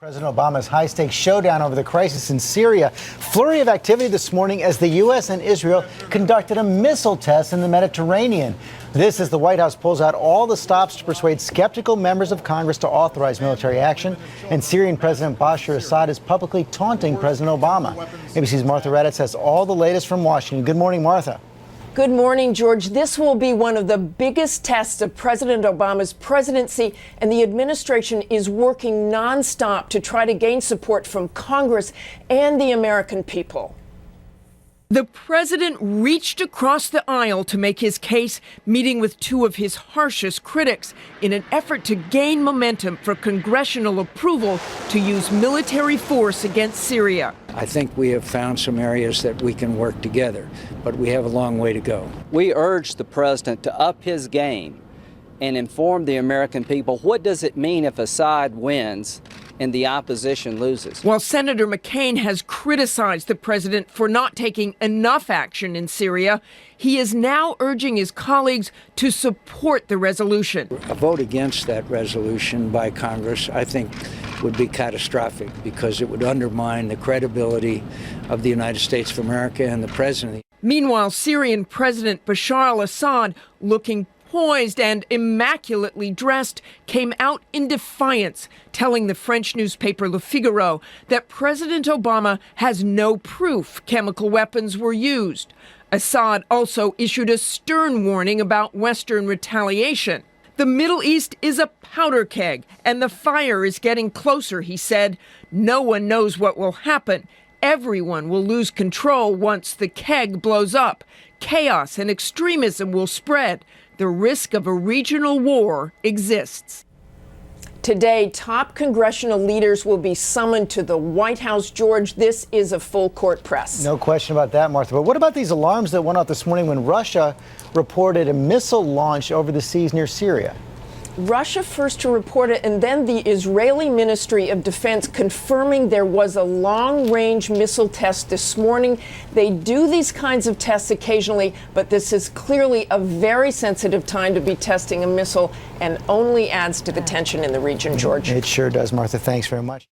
President Obama's high-stakes showdown over the crisis in Syria. Flurry of activity this morning as the U.S. and Israel conducted a missile test in the Mediterranean. This as the White House pulls out all the stops to persuade skeptical members of Congress to authorize military action. And Syrian President Bashar Assad is publicly taunting President Obama. ABC's Martha Raddatz has all the latest from Washington. Good morning, Martha. Good morning, George. This will be one of the biggest tests of President Obama's presidency, and the administration is working nonstop to try to gain support from Congress and the American people. The president reached across the aisle to make his case, meeting with two of his harshest critics in an effort to gain momentum for congressional approval to use military force against Syria. I think we have found some areas that we can work together, but we have a long way to go. We urge the president to up his game and inform the American people. What does it mean if Assad wins and the opposition loses? While Senator McCain has criticized the president for not taking enough action in Syria, he is now urging his colleagues to support the resolution. A vote against that resolution by Congress, I think, would be catastrophic because it would undermine the credibility of the United States of America and the president. Meanwhile, Syrian President Bashar al-Assad, looking poised and immaculately dressed, came out in defiance, telling the French newspaper Le Figaro that President Obama has no proof chemical weapons were used. Assad also issued a stern warning about Western retaliation. The Middle East is a powder keg, and the fire is getting closer, he said. No one knows what will happen. Everyone will lose control once the keg blows up. Chaos and extremism will spread. The risk of a regional war exists. Today, top congressional leaders will be summoned to the White House. George, this is a full court press. No question about that, Martha. But what about these alarms that went off this morning when Russia reported a missile launch over the seas near Syria? Russia first to report it, and then the Israeli Ministry of Defense confirming there was a long-range missile test this morning. They do these kinds of tests occasionally, but this is clearly a very sensitive time to be testing a missile and only adds to the tension in the region, George. It sure does, Martha. Thanks very much.